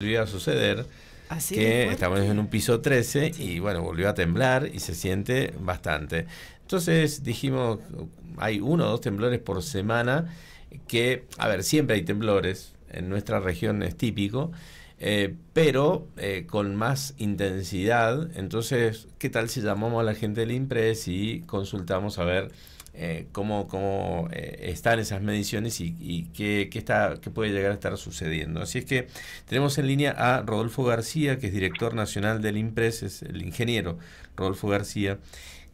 Volvió a suceder Así que estamos en un piso 13 y bueno, volvió a temblar y se siente bastante. Entonces dijimos, hay 1 o 2 temblores por semana que, a ver, siempre hay temblores, en nuestra región es típico, pero con más intensidad. Entonces, ¿qué tal si llamamos a la gente del INPRES y consultamos a ver cómo están esas mediciones y qué puede llegar a estar sucediendo? Así es que tenemos en línea a Rodolfo García, que es director nacional del INPRES, es el ingeniero Rodolfo García.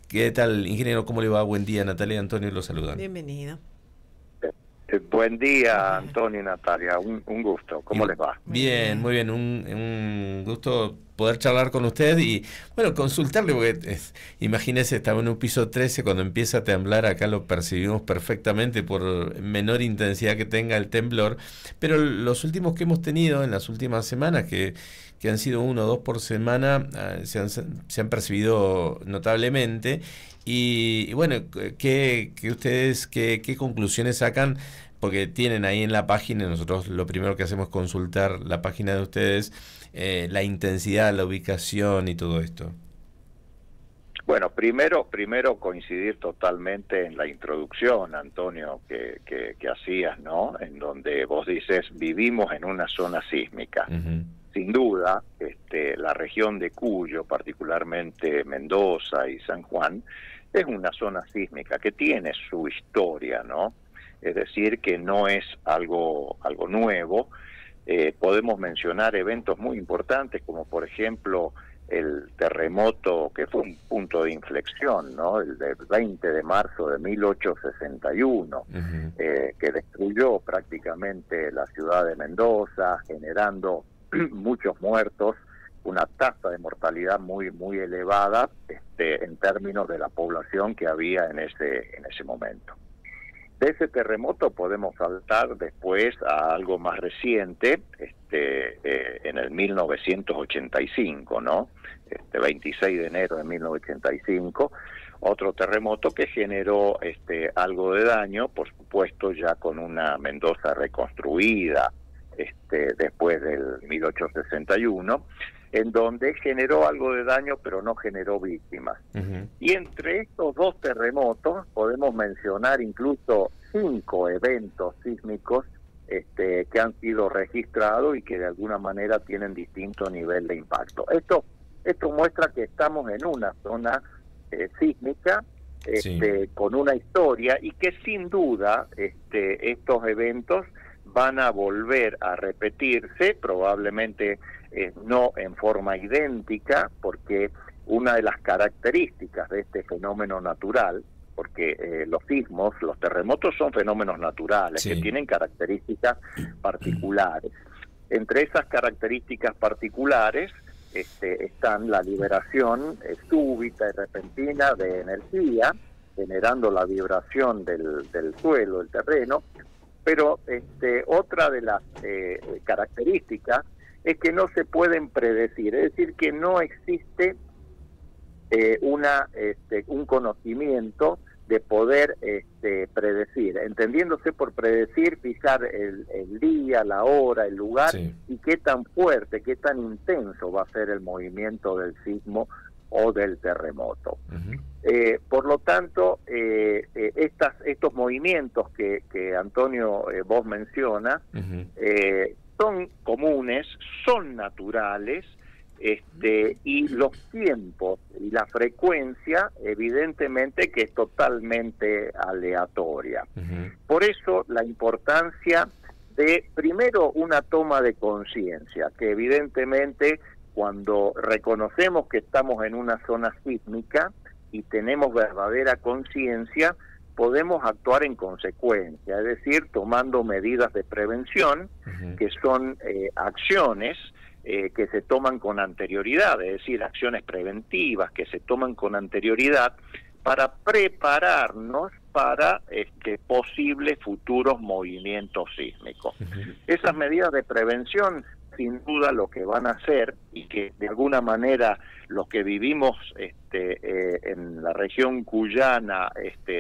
¿Qué tal, ingeniero? ¿Cómo le va? Buen día, Natalia y Antonio los saludan. Bienvenido. Buen día, Antonio y Natalia, un gusto. ¿Cómo les va? Bien, muy bien, un gusto poder charlar con usted y, bueno, consultarle, porque imagínese, estaba en un piso 13, cuando empieza a temblar, acá lo percibimos perfectamente por menor intensidad que tenga el temblor, pero los últimos que hemos tenido en las últimas semanas, que han sido 1 o 2 por semana, se han percibido notablemente. Y bueno, ¿qué conclusiones sacan? Porque tienen ahí en la página, nosotros lo primero que hacemos es consultar la página de ustedes, la intensidad, la ubicación y todo esto. Bueno, primero coincidir totalmente en la introducción, Antonio, que hacías, ¿no? En donde vos dices, vivimos en una zona sísmica. Uh-huh. Sin duda, la región de Cuyo, particularmente Mendoza y San Juan, es una zona sísmica que tiene su historia, ¿no? Es decir, que no es algo nuevo. Podemos mencionar eventos muy importantes, como por ejemplo el terremoto, que fue un punto de inflexión, ¿no? El del 20 de marzo de 1861, Uh-huh. Que destruyó prácticamente la ciudad de Mendoza, generando muchos muertos, una tasa de mortalidad muy elevada en términos de la población que había en ese momento. De ese terremoto podemos saltar después a algo más reciente, en el 1985, ¿no? 26 de enero de 1985, otro terremoto que generó algo de daño, por supuesto ya con una Mendoza reconstruida después del 1861, en donde generó algo de daño pero no generó víctimas. Uh-huh. Y entre estos 2 terremotos podemos mencionar incluso 5 eventos sísmicos que han sido registrados y que de alguna manera tienen distinto nivel de impacto. Esto muestra que estamos en una zona sísmica Sí. con una historia y que sin duda estos eventos van a volver a repetirse, probablemente no en forma idéntica, porque una de las características de este fenómeno natural, porque los sismos, los terremotos son fenómenos naturales, Sí. que tienen características particulares. Entre esas características particulares están la liberación súbita y repentina de energía, generando la vibración del suelo, del terreno, pero otra de las características es que no se pueden predecir, es decir, que no existe un conocimiento de poder predecir, entendiéndose por predecir, fijar el día, la hora, el lugar, Sí. y qué tan fuerte, qué tan intenso va a ser el movimiento del sismo o del terremoto. Uh-huh. Por lo tanto, estos movimientos que Antonio vos mencionas, Uh-huh. son comunes, son naturales, y los tiempos y la frecuencia evidentemente que es totalmente aleatoria. Uh-huh. Por eso la importancia de, primero, una toma de conciencia, que evidentemente cuando reconocemos que estamos en una zona sísmica y tenemos verdadera conciencia, podemos actuar en consecuencia, es decir, tomando medidas de prevención, Uh-huh. que son acciones que se toman con anterioridad, es decir, acciones preventivas que se toman con anterioridad para prepararnos para posibles futuros movimientos sísmicos. Uh-huh. Esas medidas de prevención sin duda lo que van a hacer, y que de alguna manera los que vivimos en la región cuyana,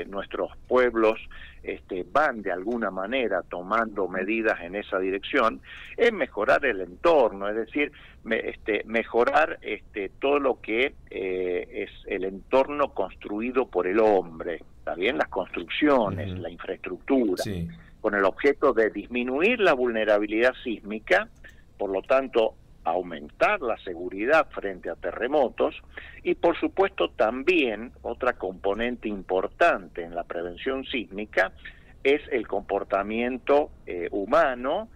nuestros pueblos van de alguna manera tomando medidas en esa dirección, es mejorar el entorno, es decir, mejorar todo lo que es el entorno construido por el hombre, ¿está bien? Las construcciones, la infraestructura, sí, con el objeto de disminuir la vulnerabilidad sísmica, por lo tanto aumentar la seguridad frente a terremotos, y por supuesto también otra componente importante en la prevención sísmica es el comportamiento humano,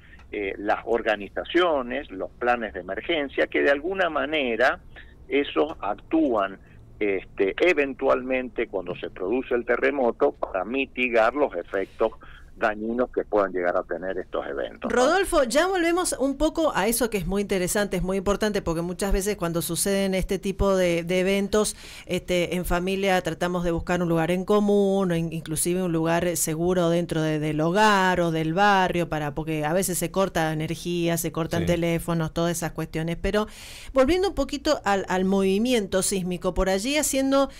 las organizaciones, los planes de emergencia, que de alguna manera esos actúan eventualmente cuando se produce el terremoto para mitigar los efectos dañinos que puedan llegar a tener estos eventos, ¿no? Rodolfo, ya volvemos un poco a eso que es muy interesante, es muy importante, porque muchas veces cuando suceden este tipo de eventos en familia tratamos de buscar un lugar en común, o inclusive un lugar seguro dentro del hogar o del barrio, porque a veces se corta energía, se cortan teléfonos, todas esas cuestiones. Pero volviendo un poquito al movimiento sísmico, por allí haciendo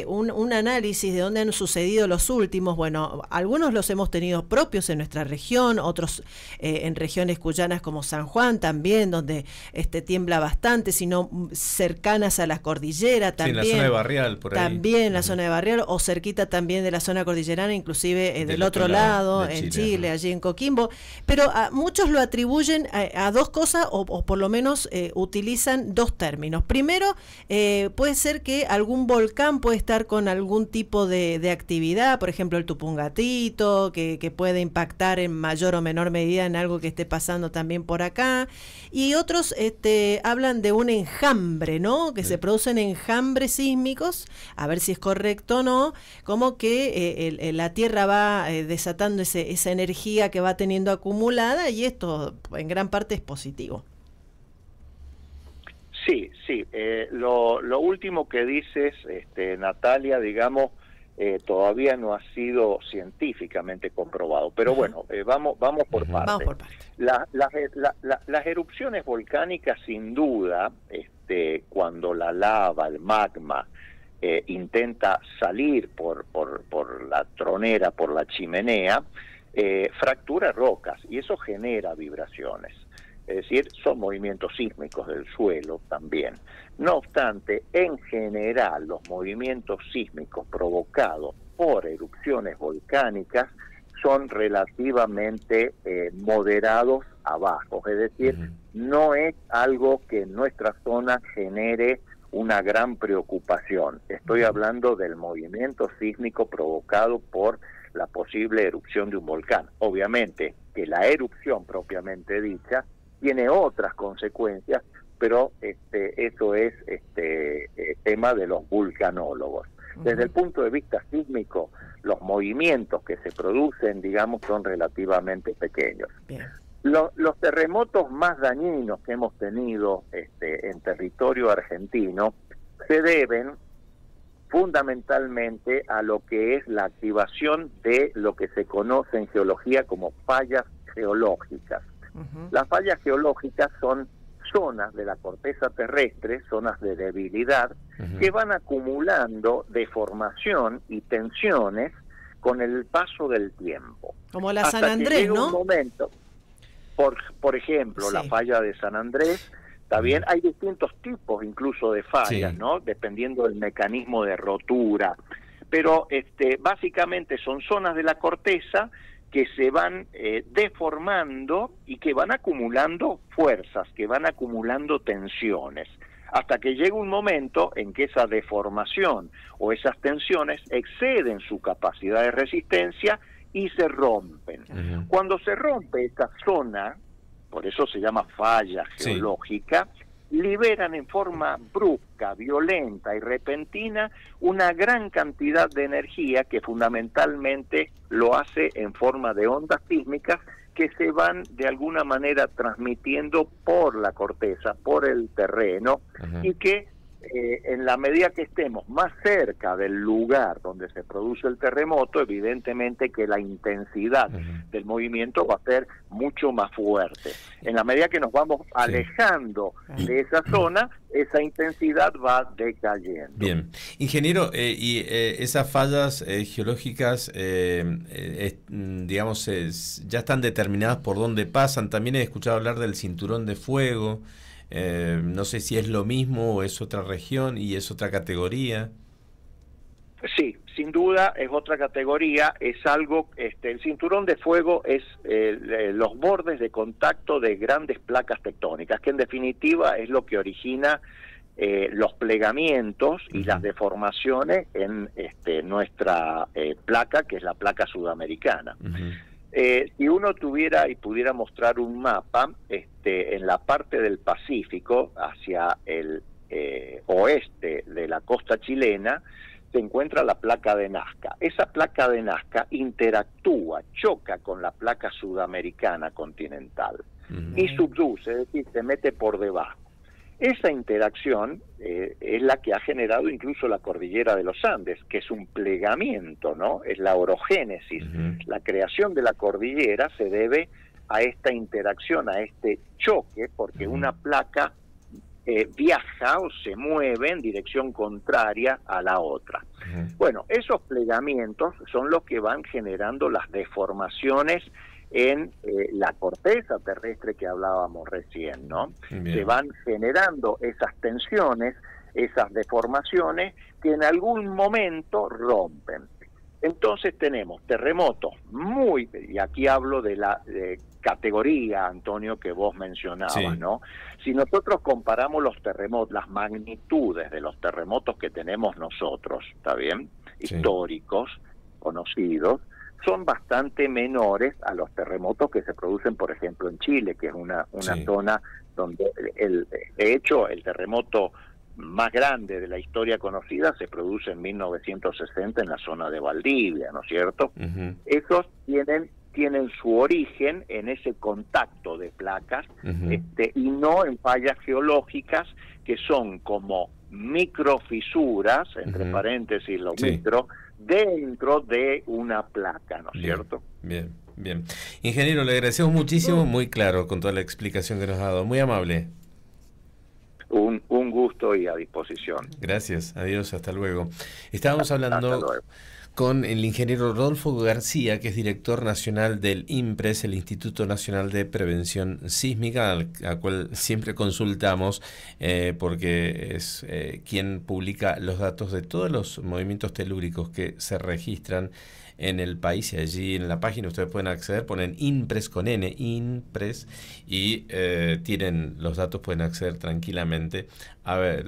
un análisis de dónde han sucedido los últimos, bueno, algunos los hemos tenido propios en nuestra región, otros en regiones cuyanas como San Juan también, donde tiembla bastante, sino cercanas a la cordillera también. Sí, en la zona de Barrial, por ahí. También la zona de Barrial, o cerquita también de la zona cordillerana, inclusive del otro lado, en Chile, allí en Coquimbo. Pero muchos lo atribuyen a dos cosas, o por lo menos utilizan dos términos. Primero, puede ser que algún volcán puede estar con algún tipo de actividad, por ejemplo el Tupungatito, que puede impactar en mayor o menor medida en algo que esté pasando también por acá, y otros hablan de un enjambre, ¿no? Que se producen enjambres sísmicos, a ver si es correcto o no, como que la Tierra va desatando esa energía que va teniendo acumulada, y esto en gran parte es positivo. Sí, lo último que dices, Natalia, digamos, todavía no ha sido científicamente comprobado, pero bueno, vamos por partes. Vamos por partes. Las erupciones volcánicas, sin duda, cuando la lava, el magma, intenta salir por la tronera, por la chimenea, fractura rocas, y eso genera vibraciones. Es decir, son movimientos sísmicos del suelo también. No obstante, en general, los movimientos sísmicos provocados por erupciones let son relativamente moderados a bajos. Es decir, no es algo que en nuestra zona genere una gran preocupación. Estoy hablando del movimiento sísmico provocado por la posible erupción de un volcán. Obviamente que la erupción propiamente dicha tiene otras consecuencias, pero eso es tema de los vulcanólogos. Desde el punto de vista sísmico, los movimientos que se producen, digamos, son relativamente pequeños. Los terremotos más dañinos que hemos tenido en territorio argentino se deben fundamentalmente a lo que es la activación de lo que se conoce en geología como fallas geológicas. Las fallas geológicas son zonas de la corteza terrestre, zonas de debilidad, que van acumulando deformación y tensiones con el paso del tiempo. Como la San Andrés, ¿no? Un momento, por ejemplo, la falla de San Andrés, también hay distintos tipos incluso de fallas, ¿no? Dependiendo del mecanismo de rotura. Pero básicamente son zonas de la corteza que se van deformando y que van acumulando fuerzas, que van acumulando tensiones, hasta que llega un momento en que esa deformación o esas tensiones exceden su capacidad de resistencia y se rompen. Cuando se rompe esta zona, por eso se llama falla geológica, liberan en forma brusca, violenta y repentina una gran cantidad de energía que fundamentalmente lo hace en forma de ondas sísmicas que se van de alguna manera transmitiendo por la corteza, por el terreno, y que en la medida que estemos más cerca del lugar donde se produce el terremoto, evidentemente que la intensidad del movimiento va a ser mucho más fuerte. En la medida que nos vamos alejando de esa zona, esa intensidad va decayendo. Bien. Ingeniero, y esas fallas geológicas, digamos, ya están determinadas por dónde pasan. También he escuchado hablar del cinturón de fuego. No sé si es lo mismo o es otra región y es otra categoría. Sí, sin duda es otra categoría, es algo, el cinturón de fuego es los bordes de contacto de grandes placas tectónicas, que en definitiva es lo que origina los plegamientos y las deformaciones en nuestra placa, que es la placa sudamericana. Si uno tuviera y pudiera mostrar un mapa, en la parte del Pacífico, hacia el oeste de la costa chilena, se encuentra la placa de Nazca. Esa placa de Nazca interactúa, choca con la placa sudamericana continental y subduce, es decir, se mete por debajo. Esa interacción es la que ha generado incluso la cordillera de los Andes, que es un plegamiento, ¿no? Es la orogénesis. La creación de la cordillera se debe a esta interacción, a este choque, porque una placa viaja o se mueve en dirección contraria a la otra. Bueno, esos plegamientos son los que van generando las deformaciones en la corteza terrestre que hablábamos recién, ¿no? Bien. Se van generando esas tensiones, esas deformaciones que en algún momento rompen. Entonces tenemos terremotos y aquí hablo de la categoría, Antonio, que vos mencionabas, ¿no? Si nosotros comparamos los terremotos, las magnitudes de los terremotos que tenemos nosotros, ¿está bien? Históricos, conocidos, son bastante menores a los terremotos que se producen, por ejemplo, en Chile, que es una zona donde, de hecho, el terremoto más grande de la historia conocida se produce en 1960 en la zona de Valdivia, ¿no es cierto? Esos tienen su origen en ese contacto de placas y no en fallas geológicas que son como microfisuras, entre paréntesis lo micro, dentro de una placa, ¿no es cierto? Bien. Ingeniero, le agradecemos muchísimo, muy claro con toda la explicación que nos ha dado, muy amable. Un gusto y a disposición. Gracias, adiós, hasta luego. Estábamos hablando con el ingeniero Rodolfo García, que es director nacional del INPRES, el Instituto Nacional de Prevención Sísmica, al cual siempre consultamos porque es quien publica los datos de todos los movimientos telúricos que se registran en el país, y allí en la página ustedes pueden acceder, ponen INPRES con N, INPRES, y tienen los datos, pueden acceder tranquilamente a ver